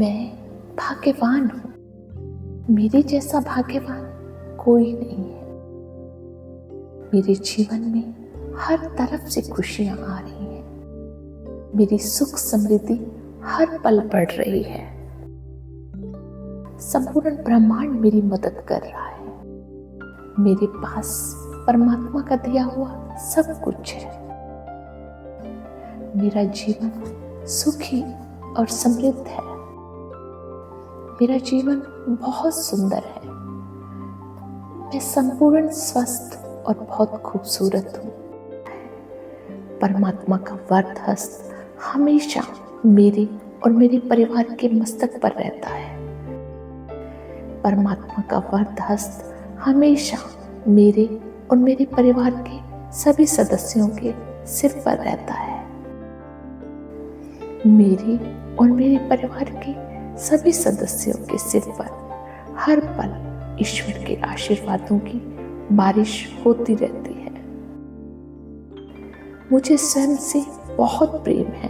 मैं भाग्यवान हूँ। मेरे जैसा भाग्यवान कोई नहीं है। मेरे जीवन में हर तरफ से खुशियां आ रही हैं। मेरी सुख समृद्धि हर पल बढ़ रही है। संपूर्ण ब्रह्मांड मेरी मदद कर रहा है। मेरे पास परमात्मा का दिया हुआ सब कुछ है। मेरा जीवन सुखी और समृद्ध है। मेरा जीवन बहुत सुंदर है। मैं संपूर्ण स्वस्थ और बहुत खूबसूरत हूँ। परमात्मा का वरद हस्त हमेशा मेरे और मेरे परिवार के मस्तक पर रहता है। परमात्मा का वरद हस्त हमेशा मेरे और मेरे परिवार के सभी सदस्यों के सिर पर रहता है। मेरे और मेरे परिवार के सभी सदस्यों के सिर पर हर पल ईश्वर के आशीर्वादों की बारिश होती रहती है। मुझे स्वयं से बहुत प्रेम है।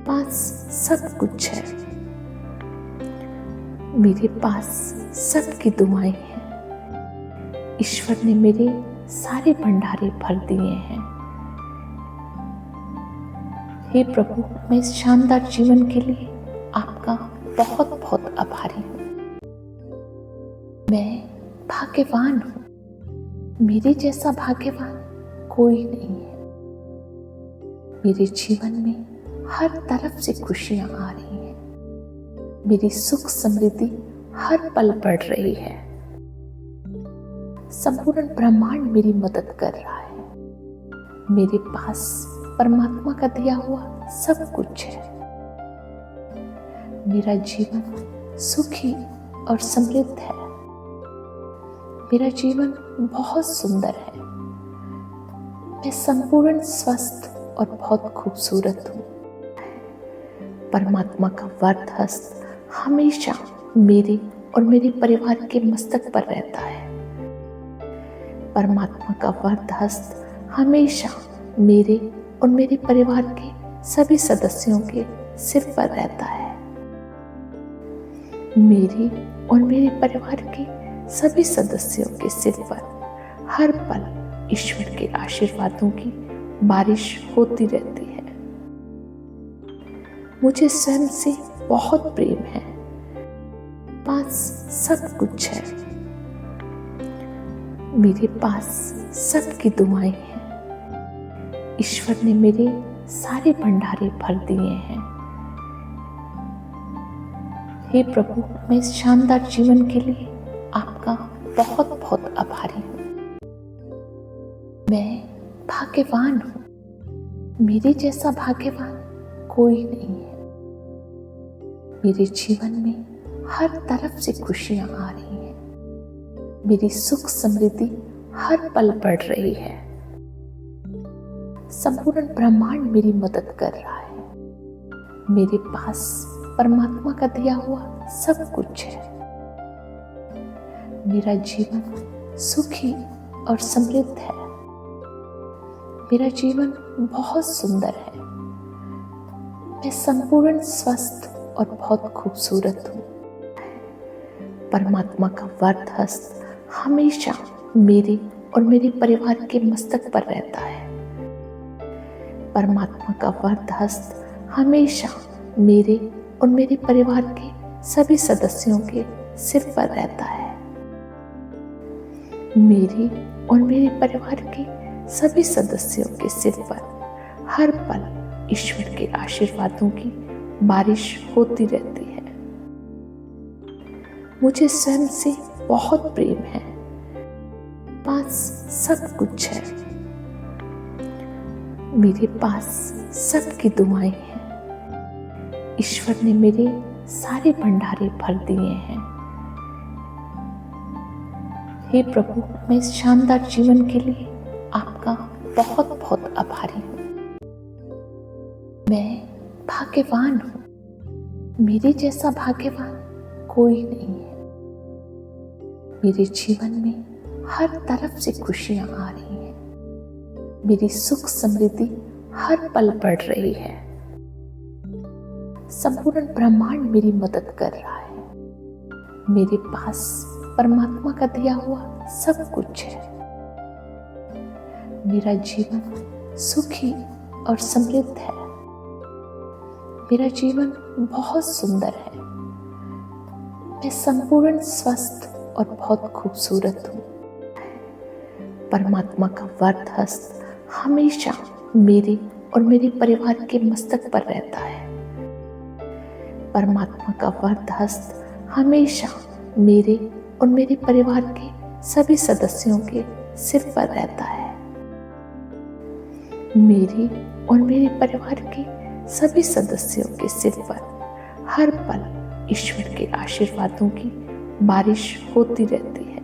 पास सब कुछ है। मेरे पास सबकी दुआएं हैं। ईश्वर ने मेरे सारे भंडारे भर दिए हैं। हे प्रभु, मैं इस शानदार जीवन के लिए आपका बहुत बहुत आभारी हूँ। मैं भाग्यवान हूँ। मेरे जैसा भाग्यवान कोई नहीं है। मेरे जीवन में हर तरफ से खुशियां आ रही हैं। मेरी सुख समृद्धि हर पल बढ़ रही है। संपूर्ण ब्रह्मांड मेरी मदद कर रहा है। मेरे पास परमात्मा का दिया हुआ सब कुछ है। मेरा जीवन सुखी और समृद्ध है। मेरा जीवन बहुत सुंदर है। मैं संपूर्ण स्वस्थ और बहुत खूबसूरत हूँ। परमात्मा का वरद हस्त हमेशा मेरे और मेरे परिवार के मस्तक पर रहता है। परमात्मा का वरद हस्त हमेशा मेरे और मेरे परिवार के सभी सदस्यों के सिर पर रहता है। मेरे और मेरे परिवार के सभी सदस्यों के सिर पर हर पल ईश्वर के आशीर्वादों की बारिश होती रहती है। मुझे स्वयं से बहुत प्रेम है। पास सब कुछ है। मेरे पास सबकी दुआएं हैं। ईश्वर ने मेरे सारे भंडारे भर दिए हैं। हे प्रभु, मैं इस शानदार जीवन के लिए आपका बहुत बहुत आभारी हूँ। मैं भाग्यवान हूँ। मेरे जैसा भाग्यवान कोई नहीं है। मेरे जीवन में हर तरफ से खुशियां आ रही हैं। मेरी सुख समृद्धि हर पल बढ़ रही है। संपूर्ण ब्रह्मांड मेरी मदद कर रहा है। मेरे पास परमात्मा का दिया हुआ सब कुछ है। मेरा जीवन सुखी और समृद्ध है। मेरा जीवन बहुत सुंदर है। मैं संपूर्ण स्वस्थ और बहुत खूबसूरत हूँ। परमात्मा का वरद हस्त हमेशा मेरे और मेरे परिवार के मस्तक पर रहता है। परमात्मा का वरद हस्त हमेशा मेरे और मेरे परिवार के सभी सदस्यों के सिर पर रहता है। मेरे और मेरे परिवार के सभी सदस्यों के सिर पर हर पल ईश्वर के आशीर्वादों की बारिश होती रहती है। मुझे स्वयं से बहुत प्रेम है। पास सब कुछ है। मेरे पास सबकी दुआएं हैं। ईश्वर ने मेरे सारे भंडारे भर दिए हैं। हे प्रभु, मैं इस शानदार जीवन के लिए आपका बहुत बहुत आभारी हूँ। मैं भाग्यवान हूँ। मेरे जैसा भाग्यवान कोई नहीं है। मेरे जीवन में हर तरफ से खुशियां आ रही हैं। मेरी सुख समृद्धि हर पल बढ़ रही है। संपूर्ण ब्रह्मांड मेरी मदद कर रहा है। मेरे पास परमात्मा का दिया हुआ सब कुछ है। मेरा जीवन सुखी और समृद्ध है। मेरा जीवन बहुत सुंदर है। मैं संपूर्ण स्वस्थ और बहुत खूबसूरत हूँ। परमात्मा का वरद हस्त हमेशा मेरे और मेरे परिवार के मस्तक पर रहता है। परमात्मा का वरद हस्त हमेशा मेरे और मेरे परिवार के सभी सदस्यों के सिर पर रहता है। मेरे और मेरे परिवार के सभी सदस्यों के सिर पर हर पल ईश्वर के आशीर्वादों की बारिश होती रहती है।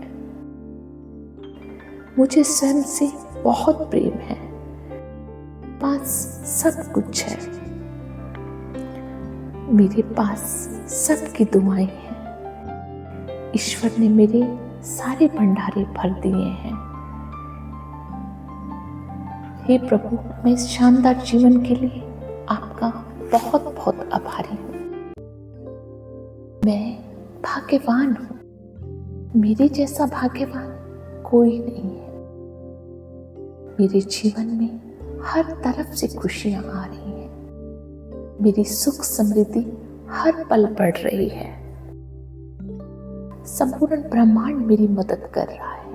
मुझे स्वयं से बहुत प्रेम है। पास सब कुछ है। मेरे पास सबकी दुआएं हैं। ईश्वर ने मेरे सारे भंडारे भर दिए हैं। हे प्रभु, मैं इस शानदार जीवन के लिए आपका बहुत बहुत आभारी हूँ। मैं भाग्यवान हूँ। मेरे जैसा भाग्यवान कोई नहीं है। मेरे जीवन में हर तरफ से खुशियां आ रही हैं। मेरी सुख समृद्धि हर पल बढ़ रही है। संपूर्ण ब्रह्मांड मेरी मदद कर रहा है।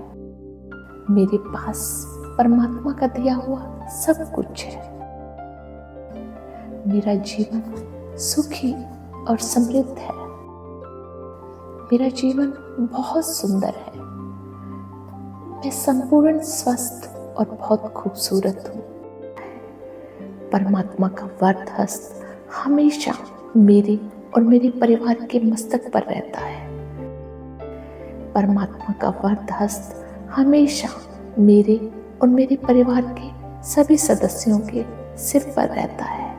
मेरे पास परमात्मा का दिया हुआ सब कुछ है। मेरा जीवन सुखी और समृद्ध है। मेरा जीवन बहुत सुंदर है। मैं संपूर्ण स्वस्थ और बहुत खूबसूरत हूँ। परमात्मा का वरद हस्त हमेशा मेरे और मेरे परिवार के मस्तक पर रहता है। परमात्मा का वरद हस्त हमेशा मेरे और मेरे परिवार के सभी सदस्यों के सिर पर रहता है।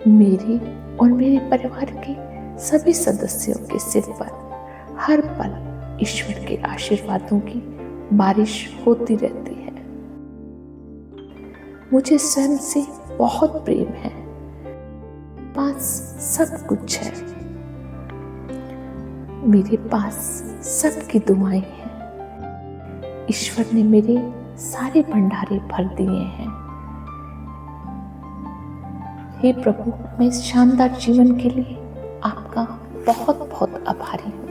मेरे और मेरे परिवार के सभी सदस्यों के सिर पर हर पल ईश्वर के आशीर्वादों की बारिश होती रहती है। मुझे स्वयं से बहुत प्रेम है। पास सब कुछ है। मेरे पास सबकी दुआएं हैं। ईश्वर ने मेरे सारे भंडारे भर दिए हैं। हे प्रभु, मैं इस शानदार जीवन के लिए आपका बहुत बहुत आभारी हूँ।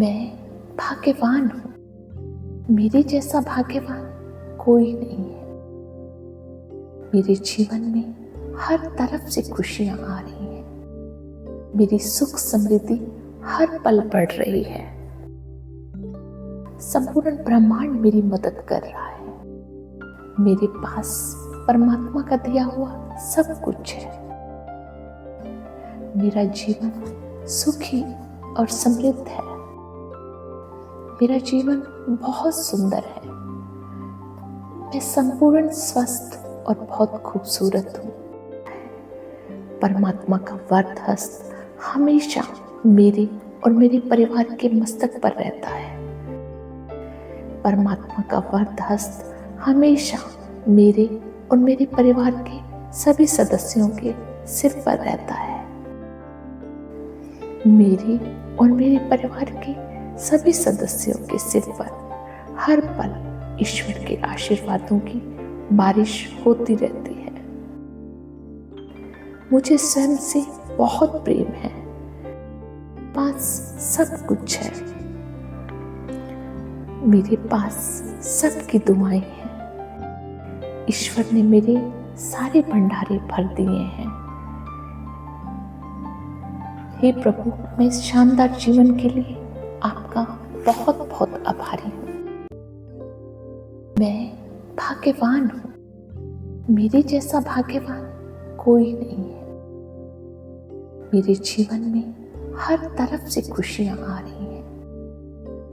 मैं भाग्यवान हूँ। मेरे जैसा भाग्यवान कोई नहीं है। मेरे जीवन में हर तरफ से खुशियां आ रही हैं। मेरी सुख समृद्धि हर पल बढ़ रही है। संपूर्ण ब्रह्मांड मेरी मदद कर रहा है। मेरे पास परमात्मा का दिया हुआ सब कुछ है। मेरा जीवन सुखी और समृद्ध है। मेरा जीवन बहुत सुंदर है। मैं संपूर्ण स्वस्थ और बहुत खूबसूरत हूँ। परमात्मा का वरद हस्त हमेशा मेरे और मेरे परिवार के मस्तक पर रहता है। परमात्मा का वरद हस्त हमेशा मेरे और मेरे परिवार के सभी सदस्यों के सिर पर रहता है। मेरे और मेरे परिवार के सभी सदस्यों के सिर पर हर पल ईश्वर के आशीर्वादों की बारिश होती रहती है। मुझे स्वयं से बहुत प्रेम है। पास सब कुछ है। मेरे पास सबकी दुआएं हैं। ईश्वर ने मेरे सारे भंडारे भर दिए हैं। हे प्रभु, मैं इस शानदार जीवन के लिए आपका बहुत बहुत आभारी हूँ। मैं भाग्यवान हूँ। मेरे जैसा भाग्यवान कोई नहीं है। मेरे जीवन में हर तरफ से खुशियां आ रही हैं।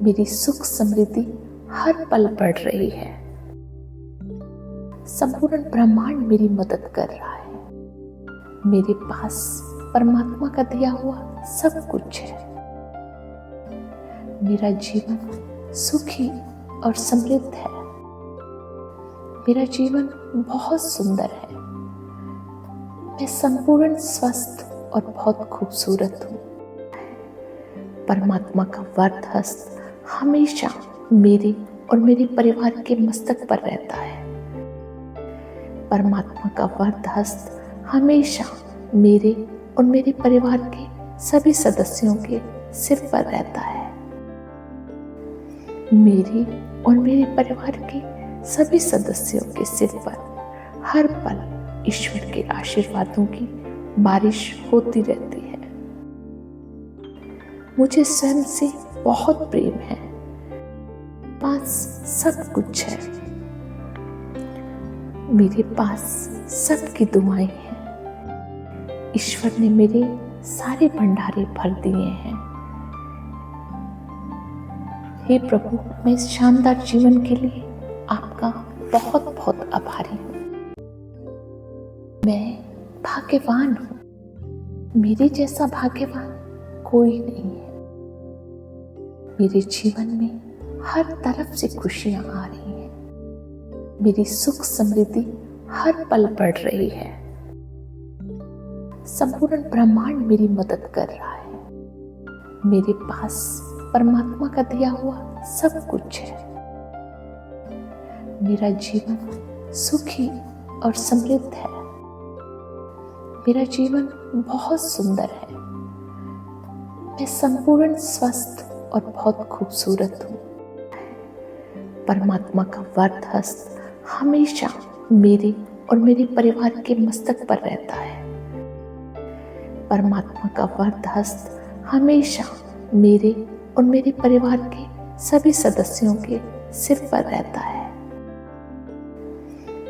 मेरी सुख समृद्धि हर पल बढ़ रही है। संपूर्ण ब्रह्मांड मेरी मदद कर रहा है। मेरे पास परमात्मा का दिया हुआ सब कुछ है। मेरा जीवन सुखी और समृद्ध है। मेरा जीवन बहुत सुंदर है। मैं संपूर्ण स्वस्थ और बहुत खूबसूरत हूँ। परमात्मा का वरद हस्त हमेशा मेरे और मेरे परिवार के मस्तक पर रहता है। परमात्मा का वरद हस्त हमेशा मेरे और मेरे परिवार के सभी सदस्यों के सिर पर रहता है। मेरे और मेरे परिवार के सभी सदस्यों के सिर पर हर पल ईश्वर के आशीर्वादों की बारिश होती रहती है। मुझे स्वयं से बहुत प्रेम है। पास सब कुछ है। मेरे पास सबकी दुआएं हैं। ईश्वर ने मेरे सारे भंडारे भर दिए हैं। हे प्रभु, मैं इस शानदार जीवन के लिए आपका बहुत बहुत आभारी हूँ। मैं भाग्यवान हूँ। मेरे जैसा भाग्यवान कोई नहीं है। मेरे जीवन में हर तरफ से खुशियां आ रही हैं। मेरी सुख समृद्धि हर पल बढ़ रही है। संपूर्ण ब्रह्मांड मेरी मदद कर रहा है। मेरे पास परमात्मा का दिया हुआ सब कुछ है। मेरा जीवन सुखी और समृद्ध है। मेरा जीवन बहुत सुंदर है। मैं संपूर्ण स्वस्थ और बहुत खूबसूरत हूँ। परमात्मा का वरद हस्त हमेशा मेरे और मेरे परिवार के मस्तक पर रहता है। परमात्मा का वरद हस्त हमेशा मेरे और मेरे परिवार के सभी सदस्यों के सिर पर रहता है।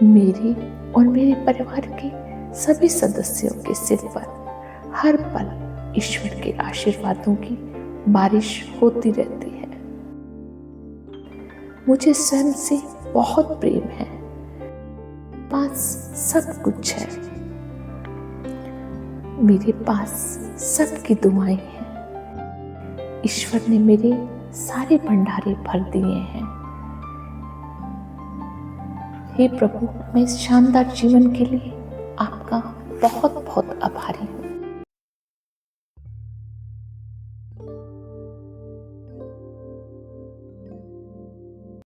मेरे और मेरे परिवार के सभी सदस्यों के सिर पर हर पल ईश्वर के आशीर्वादों की बारिश होती रहती है। मुझे स्वयं से बहुत प्रेम है। पास सब कुछ है। मेरे पास सबकी दुआएं हैं। ईश्वर ने मेरे सारे भंडारे भर दिए हैं। हे प्रभु, मैं इस शानदार जीवन के लिए आपका बहुत बहुत आभारी हूँ।